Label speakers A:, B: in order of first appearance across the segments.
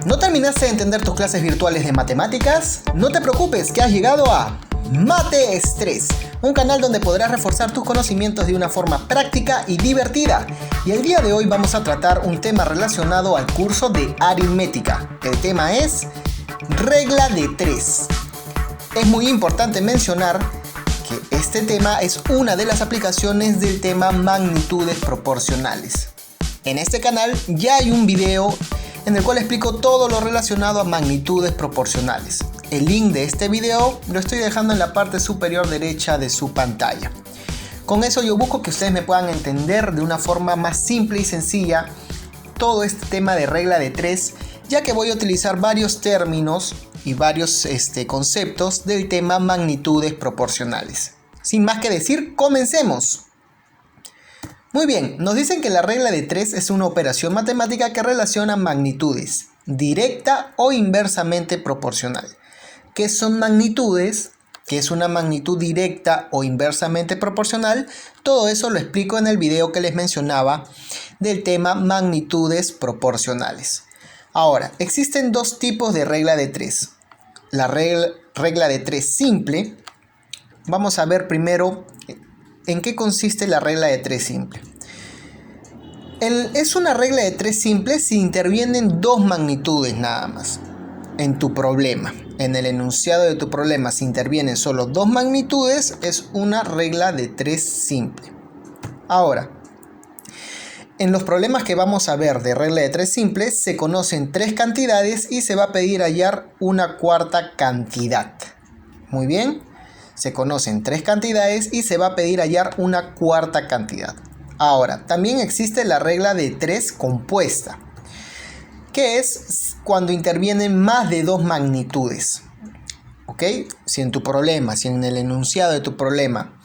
A: ¿No terminaste de entender tus clases virtuales de matemáticas? No te preocupes, que has llegado a Mate Estrés, un canal donde podrás reforzar tus conocimientos de una forma práctica y divertida. Y el día de hoy vamos a tratar un tema relacionado al curso de aritmética. El tema es regla de 3. Es muy importante mencionar que este tema es una de las aplicaciones del tema magnitudes proporcionales. En este canal ya hay un video en el cual explico todo lo relacionado a magnitudes proporcionales. El link de este video lo estoy dejando en la parte superior derecha de su pantalla. Con eso yo busco que ustedes me puedan entender de una forma más simple y sencilla todo este tema de regla de 3, ya que voy a utilizar varios términos y varios conceptos del tema magnitudes proporcionales. Sin más que decir, comencemos. Muy bien, nos dicen que la regla de 3 es una operación matemática que relaciona magnitudes directa o inversamente proporcional. ¿Qué son magnitudes? ¿Qué es una magnitud directa o inversamente proporcional? Todo eso lo explico en el video que les mencionaba del tema magnitudes proporcionales. Ahora, existen dos tipos de regla de 3. La regla de 3 simple. Vamos a ver primero ¿en qué consiste la regla de 3 simple? Es una regla de 3 simple si intervienen dos magnitudes nada más en tu problema. En el enunciado de tu problema, si intervienen solo dos magnitudes, es una regla de 3 simple. Ahora, en los problemas que vamos a ver de regla de 3 simple, se conocen tres cantidades y se va a pedir hallar una cuarta cantidad. Muy bien. Se conocen tres cantidades y se va a pedir hallar una cuarta cantidad. Ahora, también existe la regla de 3 compuesta, que es cuando intervienen más de dos magnitudes. ¿Ok? Si en tu problema, si en el enunciado de tu problema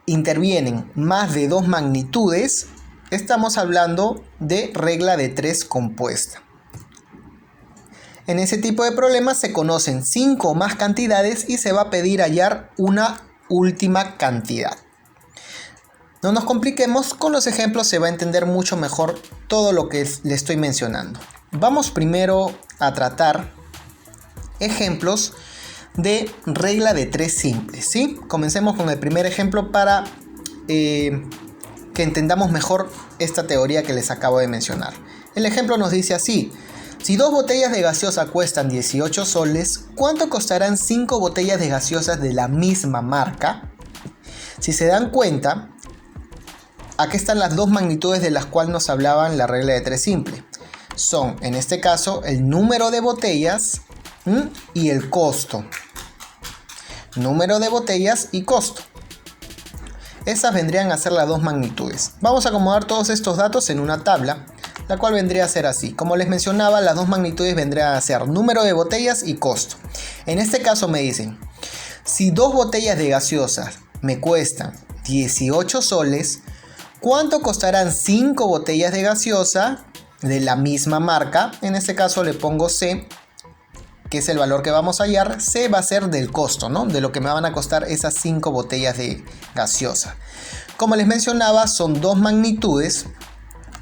A: intervienen más de dos magnitudes, estamos hablando de regla de 3 compuesta. En ese tipo de problemas se conocen 5 o más cantidades y se va a pedir hallar una última cantidad. No nos compliquemos, con los ejemplos se va a entender mucho mejor todo lo que le estoy mencionando. Vamos primero a tratar ejemplos de regla de 3 simples, ¿sí? Comencemos con el primer ejemplo para que entendamos mejor esta teoría que les acabo de mencionar. El ejemplo nos dice así: si 2 botellas de gaseosa cuestan 18 soles, ¿cuánto costarán 5 botellas de gaseosas de la misma marca? Si se dan cuenta, aquí están las dos magnitudes de las cuales nos hablaba en la regla de 3 simple. Son, en este caso, el número de botellas y el costo. Número de botellas y costo. Esas vendrían a ser las dos magnitudes. Vamos a acomodar todos estos datos en una tabla, la cual vendría a ser así. Como les mencionaba, las dos magnitudes vendrían a ser número de botellas y costo. En este caso me dicen, si 2 botellas de gaseosas me cuestan 18 soles, ¿cuánto costarán 5 botellas de gaseosa de la misma marca? En este caso le pongo C, que es el valor que vamos a hallar. C va a ser del costo, ¿no? De lo que me van a costar esas 5 botellas de gaseosa. Como les mencionaba, son dos magnitudes.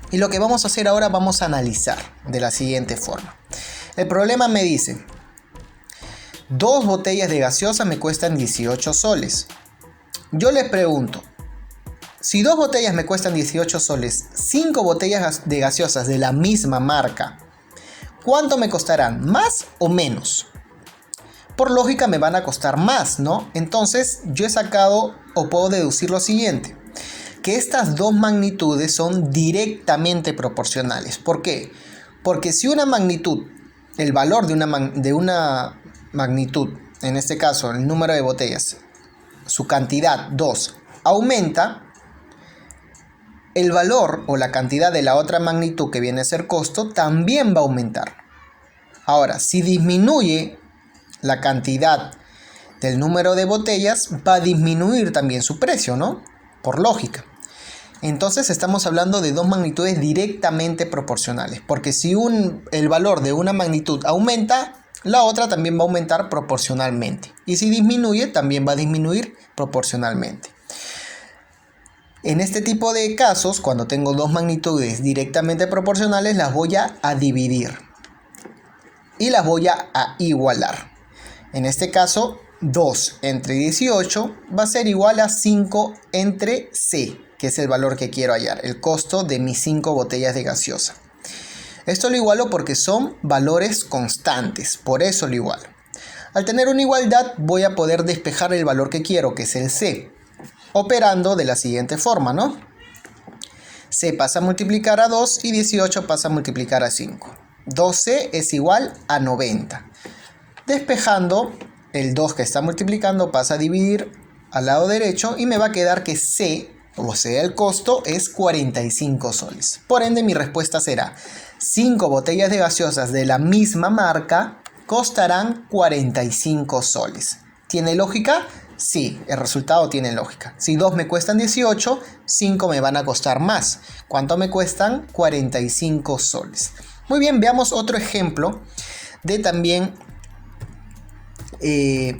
A: Y lo que vamos a hacer ahora, vamos a analizar de la siguiente forma. El problema me dice, 2 botellas de gaseosa me cuestan 18 soles. Yo les pregunto, si 2 botellas me cuestan 18 soles, 5 botellas de gaseosas de la misma marca, ¿cuánto me costarán? ¿Más o menos? Por lógica me van a costar más, ¿no? Entonces yo he sacado o puedo deducir lo siguiente: que estas dos magnitudes son directamente proporcionales. ¿Por qué? Porque si una magnitud, el valor de una magnitud, en este caso el número de botellas, su cantidad 2, aumenta, el valor o la cantidad de la otra magnitud que viene a ser costo también va a aumentar. Ahora, si disminuye la cantidad del número de botellas, va a disminuir también su precio, ¿no? Por lógica. Entonces estamos hablando de dos magnitudes directamente proporcionales, porque si el valor de una magnitud aumenta, la otra también va a aumentar proporcionalmente, y si disminuye, también va a disminuir proporcionalmente. En este tipo de casos, cuando tengo dos magnitudes directamente proporcionales, las voy a dividir. y las voy a igualar. En este caso, 2 entre 18 va a ser igual a 5 entre C, que es el valor que quiero hallar, el costo de mis 5 botellas de gaseosa. Esto lo igualo porque son valores constantes, por eso lo igualo. Al tener una igualdad voy a poder despejar el valor que quiero, que es el C, operando de la siguiente forma, ¿no? C pasa a multiplicar a 2 y 18 pasa a multiplicar a 5. 2C es igual a 90. Despejando, el 2 que está multiplicando pasa a dividir al lado derecho y me va a quedar que C, o sea el costo, es 45 soles. Por ende mi respuesta será 5 botellas de gaseosas de la misma marca costarán 45 soles. ¿Tiene lógica? Sí, el resultado tiene lógica. Si 2 me cuestan 18, 5 me van a costar más. ¿Cuánto me cuestan? 45 soles. Muy bien, veamos otro ejemplo de también de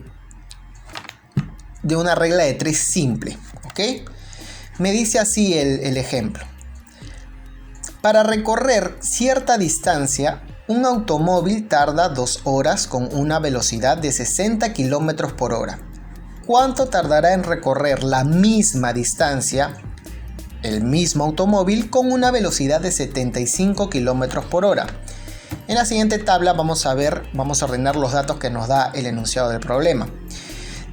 A: una regla de 3 simple. ¿Ok? Me dice así el ejemplo. Para recorrer cierta distancia, un automóvil tarda 2 horas con una velocidad de 60 km por hora. ¿Cuánto tardará en recorrer la misma distancia el mismo automóvil con una velocidad de 75 km por hora? En la siguiente tabla vamos a ordenar los datos que nos da el enunciado del problema.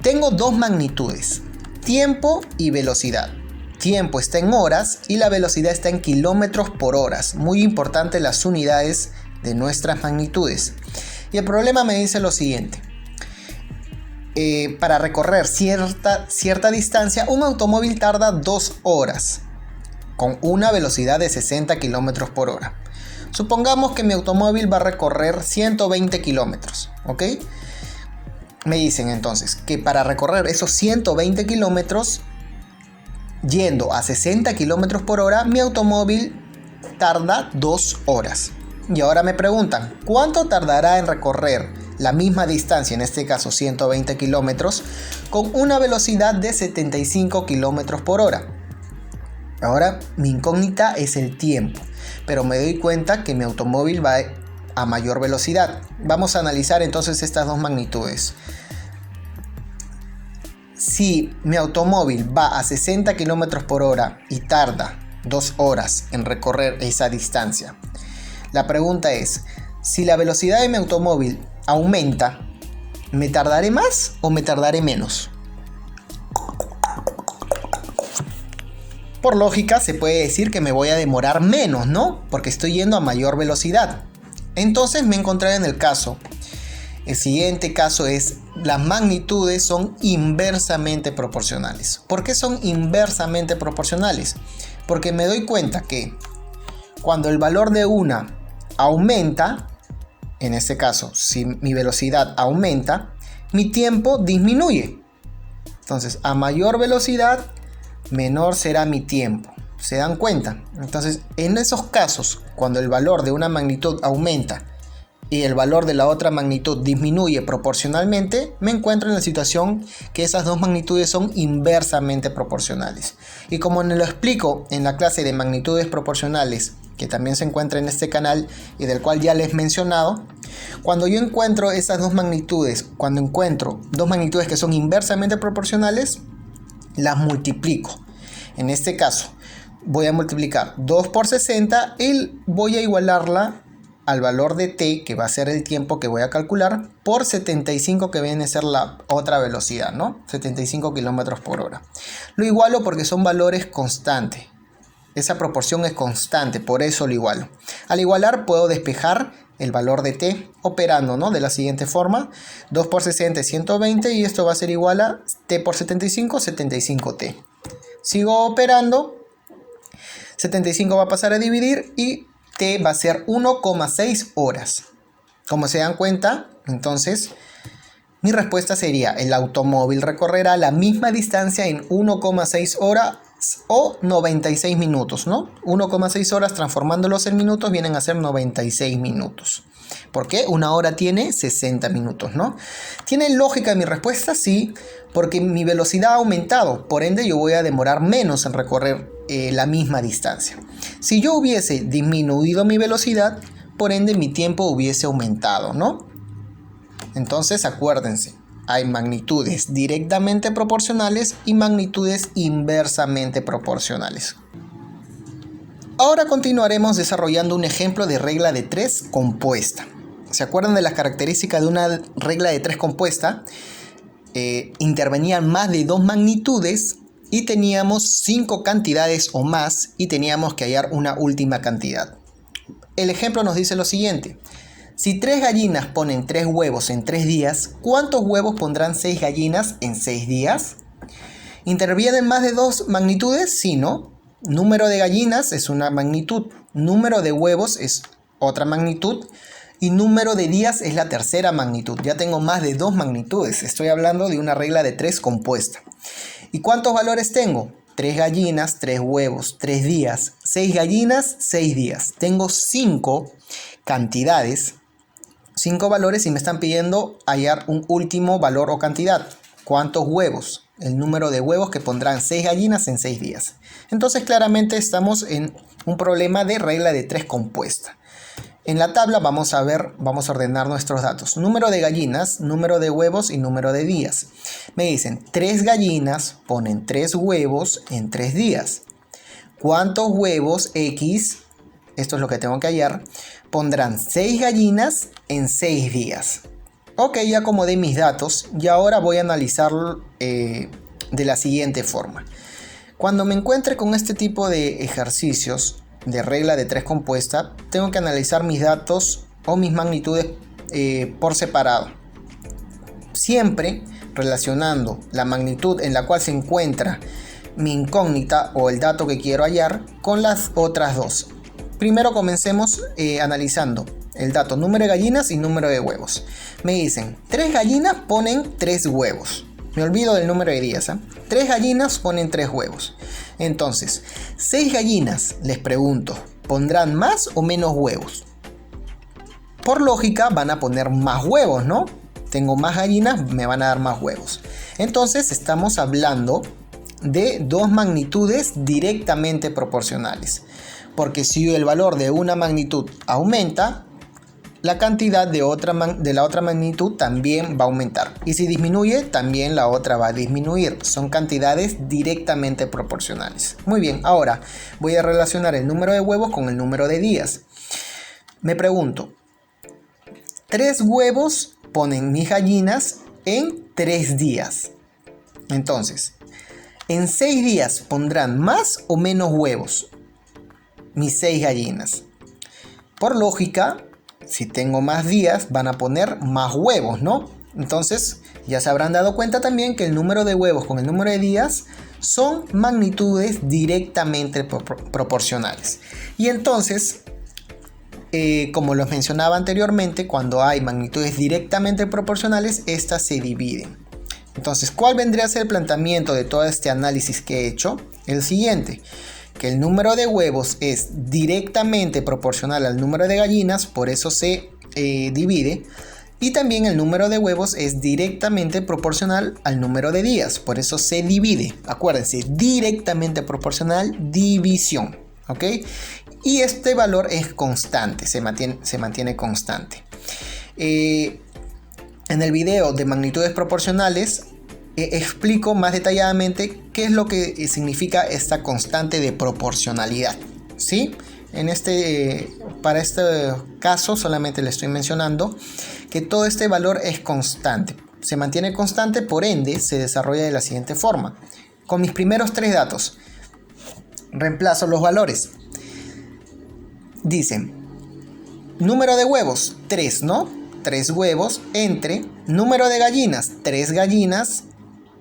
A: Tengo dos magnitudes, tiempo y velocidad. Tiempo está en horas y la velocidad está en kilómetros por hora. Muy importante las unidades de nuestras magnitudes. Y el problema me dice lo siguiente. Para recorrer cierta distancia, un automóvil tarda 2 horas con una velocidad de 60 km por hora. Supongamos que mi automóvil va a recorrer 120 kilómetros, ¿ok? Me dicen entonces que para recorrer esos 120 kilómetros yendo a 60 km por hora, mi automóvil tarda 2 horas. Y ahora me preguntan, ¿cuánto tardará en recorrer la misma distancia, en este caso 120 kilómetros, con una velocidad de 75 km por hora? Ahora mi incógnita es el tiempo, pero me doy cuenta que mi automóvil va a mayor velocidad. Vamos a analizar entonces estas dos magnitudes. Si mi automóvil va a 60 km por hora y tarda 2 horas en recorrer esa distancia, la pregunta es, si la velocidad de mi automóvil aumenta, ¿me tardaré más o me tardaré menos? Por lógica se puede decir que me voy a demorar menos, ¿no? Porque estoy yendo a mayor velocidad. Entonces me encontraré en el caso. El siguiente caso es, las magnitudes son inversamente proporcionales. ¿Por qué son inversamente proporcionales? Porque me doy cuenta que cuando el valor de una aumenta, en este caso, si mi velocidad aumenta, mi tiempo disminuye. Entonces, a mayor velocidad, menor será mi tiempo. ¿Se dan cuenta? Entonces, en esos casos, cuando el valor de una magnitud aumenta y el valor de la otra magnitud disminuye proporcionalmente, me encuentro en la situación que esas dos magnitudes son inversamente proporcionales. Y como lo explico en la clase de magnitudes proporcionales, que también se encuentra en este canal y del cual ya les he mencionado, cuando yo encuentro esas dos magnitudes, cuando encuentro dos magnitudes que son inversamente proporcionales, las multiplico. En este caso, voy a multiplicar 2 por 60 y voy a igualarla al valor de t, que va a ser el tiempo que voy a calcular, por 75, que viene a ser la otra velocidad, ¿no? 75 km por hora. Lo igualo porque son valores constantes. Esa proporción es constante, por eso lo igualo. Al igualar puedo despejar el valor de t operando, ¿no? De la siguiente forma. 2 por 60 es 120 y esto va a ser igual a t por 75, 75t. Sigo operando. 75 va a pasar a dividir y t va a ser 1,6 horas. Como se dan cuenta, entonces mi respuesta sería: el automóvil recorrerá la misma distancia en 1,6 horas o 96 minutos, ¿no? 1,6 horas transformándolos en minutos vienen a ser 96 minutos. ¿Por qué? Una hora tiene 60 minutos, ¿no? ¿Tiene lógica mi respuesta? Sí, porque mi velocidad ha aumentado, por ende yo voy a demorar menos en recorrer la misma distancia. Si yo hubiese disminuido mi velocidad, por ende mi tiempo hubiese aumentado, ¿no? Entonces acuérdense, hay magnitudes directamente proporcionales y magnitudes inversamente proporcionales. Ahora continuaremos desarrollando un ejemplo de regla de 3 compuesta. ¿Se acuerdan de las características de una regla de 3 compuesta? Intervenían más de 2 magnitudes y teníamos 5 cantidades o más y teníamos que hallar una última cantidad. El ejemplo nos dice lo siguiente. Si 3 gallinas ponen 3 huevos en 3 días, ¿cuántos huevos pondrán 6 gallinas en 6 días? ¿Intervienen más de 2 magnitudes? Sí, ¿no? Número de gallinas es una magnitud, número de huevos es otra magnitud y número de días es la tercera magnitud. Ya tengo más de 2 magnitudes, estoy hablando de una regla de 3 compuesta. ¿Y cuántos valores tengo? 3 gallinas, 3 huevos, 3 días, 6 gallinas, 6 días. Tengo 5 cantidades, 5 valores y me están pidiendo hallar un último valor o cantidad. ¿Cuántos huevos? El número de huevos que pondrán 6 gallinas en 6 días. Entonces claramente estamos en un problema de regla de 3 compuesta. En la tabla vamos a ordenar nuestros datos. Número de gallinas, número de huevos y número de días. Me dicen 3 gallinas ponen 3 huevos en 3 días. ¿Cuántos huevos X, esto es lo que tengo que hallar, pondrán 6 gallinas en 6 días? Ok, ya acomodé mis datos y ahora voy a analizarlo de la siguiente forma. Cuando me encuentre con este tipo de ejercicios de regla de 3 compuesta, tengo que analizar mis datos o mis magnitudes por separado. Siempre relacionando la magnitud en la cual se encuentra mi incógnita o el dato que quiero hallar con las otras dos. Primero comencemos analizando el dato número de gallinas y número de huevos. Me dicen 3 gallinas ponen 3 huevos. Me olvido del número de días. 3 gallinas ponen 3 huevos. Entonces, 6 gallinas, les pregunto, ¿pondrán más o menos huevos? Por lógica van a poner más huevos, ¿no? Tengo más gallinas, me van a dar más huevos. Entonces estamos hablando de 2 magnitudes directamente proporcionales. Porque si el valor de una magnitud aumenta, la cantidad de la otra magnitud también va a aumentar. Y si disminuye, también la otra va a disminuir. Son cantidades directamente proporcionales. Muy bien, ahora voy a relacionar el número de huevos con el número de días. Me pregunto, 3 huevos ponen mis gallinas en 3 días. Entonces, en 6 días pondrán más o menos huevos mis 6 gallinas. Por lógica, si tengo más días, van a poner más huevos, ¿no? Entonces, ya se habrán dado cuenta también que el número de huevos con el número de días son magnitudes directamente proporcionales. Y entonces, como los mencionaba anteriormente, cuando hay magnitudes directamente proporcionales, estas se dividen. Entonces, ¿cuál vendría a ser el planteamiento de todo este análisis que he hecho? El siguiente. Que el número de huevos es directamente proporcional al número de gallinas, por eso se divide. Y también el número de huevos es directamente proporcional al número de días, por eso se divide. Acuérdense, directamente proporcional, división. ¿Ok? Y este valor es constante, se mantiene constante. En el video de magnitudes proporcionales explico más detalladamente qué es lo que significa esta constante de proporcionalidad, ¿sí? Para este caso solamente le estoy mencionando que todo este valor es constante. Se mantiene constante, por ende se desarrolla de la siguiente forma. Con mis primeros 3 datos, reemplazo los valores. Dicen, número de huevos, 3, ¿no? 3 huevos entre número de gallinas, 3 gallinas,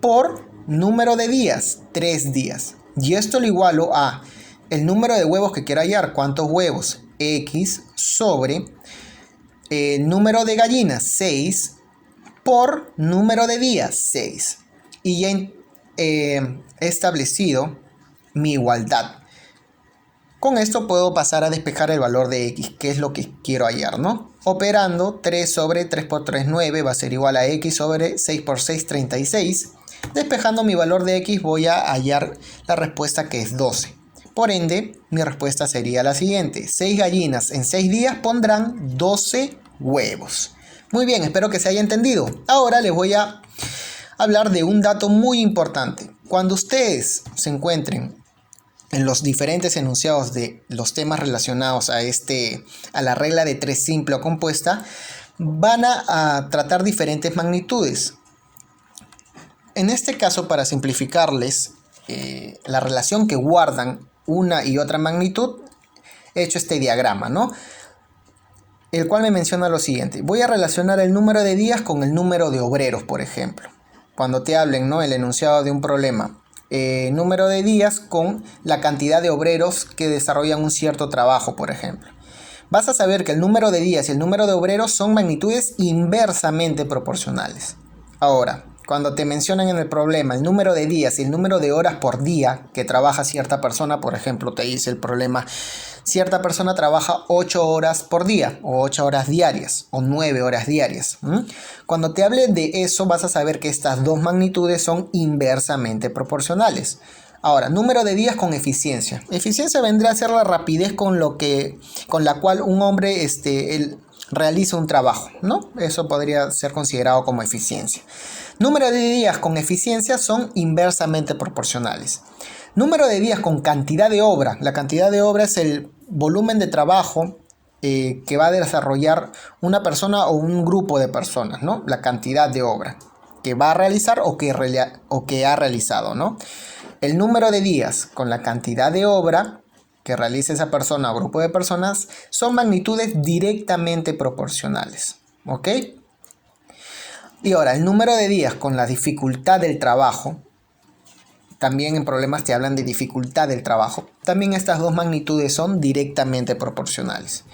A: por número de días, 3 días. Y esto lo igualo a el número de huevos que quiero hallar, ¿cuántos huevos? X sobre el número de gallinas, 6, por número de días, 6. Y ya he establecido mi igualdad. Con esto puedo pasar a despejar el valor de X, que es lo que quiero hallar, ¿no? Operando 3 sobre 3 por 3, 9, va a ser igual a X sobre 6 por 6, 36. Despejando mi valor de X voy a hallar la respuesta que es 12. Por ende, mi respuesta sería la siguiente. 6 gallinas en 6 días pondrán 12 huevos. Muy bien, espero que se haya entendido. Ahora les voy a hablar de un dato muy importante. Cuando ustedes se encuentren en los diferentes enunciados de los temas relacionados a la regla de 3 simple o compuesta, van a tratar diferentes magnitudes. En este caso, para simplificarles la relación que guardan una y otra magnitud, he hecho este diagrama, ¿no? El cual me menciona lo siguiente. Voy a relacionar el número de días con el número de obreros, por ejemplo. Cuando te hablen, ¿no?, el enunciado de un problema, número de días con la cantidad de obreros que desarrollan un cierto trabajo, por ejemplo. Vas a saber que el número de días y el número de obreros son magnitudes inversamente proporcionales. Ahora, cuando te mencionan en el problema el número de días y el número de horas por día que trabaja cierta persona, por ejemplo, te dice el problema, cierta persona trabaja 8 horas por día, o 8 horas diarias, o 9 horas diarias. Cuando te hable de eso, vas a saber que estas dos magnitudes son inversamente proporcionales. Ahora, número de días con eficiencia. Eficiencia vendría a ser la rapidez con la cual un hombre él realiza un trabajo, ¿no? Eso podría ser considerado como eficiencia. Número de días con eficiencia son inversamente proporcionales. Número de días con cantidad de obra. La cantidad de obra es el volumen de trabajo que va a desarrollar una persona o un grupo de personas, ¿no? La cantidad de obra que va a realizar o que ha realizado, ¿no? El número de días con la cantidad de obra que realice esa persona o grupo de personas son magnitudes directamente proporcionales, ¿ok? Y ahora, el número de días con la dificultad del trabajo, también en problemas te hablan de dificultad del trabajo, también estas dos magnitudes son directamente proporcionales.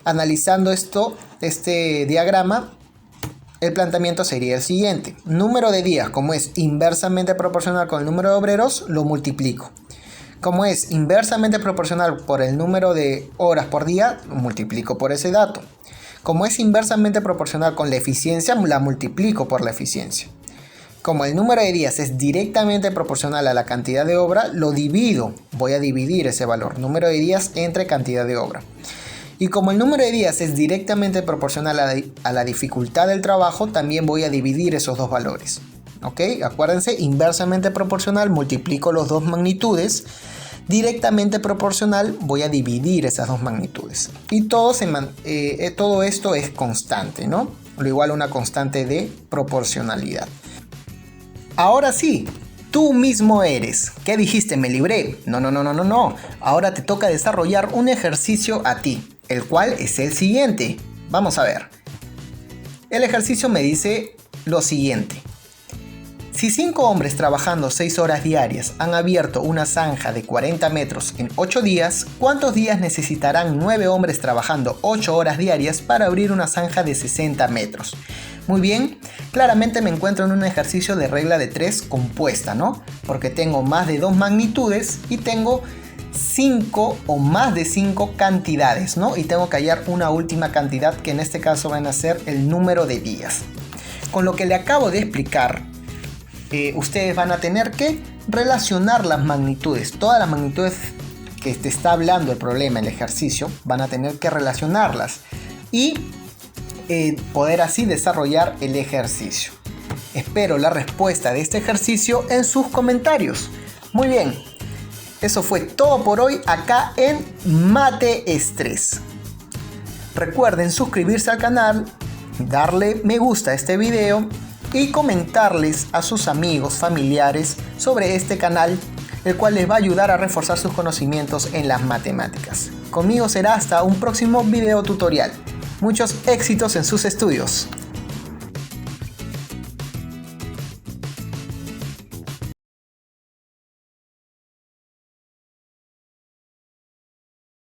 A: Analizando este diagrama, el planteamiento sería el siguiente. Número de días, como es inversamente proporcional con el número de obreros, lo multiplico. Como es inversamente proporcional por el número de horas por día, lo multiplico por ese dato. Como es inversamente proporcional con la eficiencia, la multiplico por la eficiencia. Como el número de días es directamente proporcional a la cantidad de obra, lo divido. Voy a dividir ese valor, número de días entre cantidad de obra. Y como el número de días es directamente proporcional a la dificultad del trabajo, también voy a dividir esos dos valores. ¿Ok? Acuérdense, inversamente proporcional, multiplico las dos magnitudes. Directamente proporcional, voy a dividir esas dos magnitudes. Y todo esto es constante, ¿no? Lo igual a una constante de proporcionalidad. Ahora sí, tú mismo eres. ¿Qué dijiste? ¿Me libré? No. Ahora te toca desarrollar un ejercicio a ti, el cual es el siguiente. Vamos a ver. El ejercicio me dice lo siguiente. Si 5 hombres trabajando 6 horas diarias han abierto una zanja de 40 metros en 8 días, ¿cuántos días necesitarán 9 hombres trabajando 8 horas diarias para abrir una zanja de 60 metros? Muy bien, claramente me encuentro en un ejercicio de regla de 3 compuesta, ¿no? Porque tengo más de 2 magnitudes y tengo 5 o más de 5 cantidades, ¿no? Y tengo que hallar una última cantidad que en este caso van a ser el número de días. Con lo que le acabo de explicar, ustedes van a tener que relacionar las magnitudes. Todas las magnitudes que te está hablando el problema, el ejercicio, van a tener que relacionarlas y poder así desarrollar el ejercicio. Espero la respuesta de este ejercicio en sus comentarios. Muy bien, eso fue todo por hoy acá en Mate Estrés. Recuerden suscribirse al canal, darle me gusta a este video y comentarles a sus amigos, familiares sobre este canal, el cual les va a ayudar a reforzar sus conocimientos en las matemáticas. Conmigo será hasta un próximo video tutorial. Muchos éxitos en sus estudios.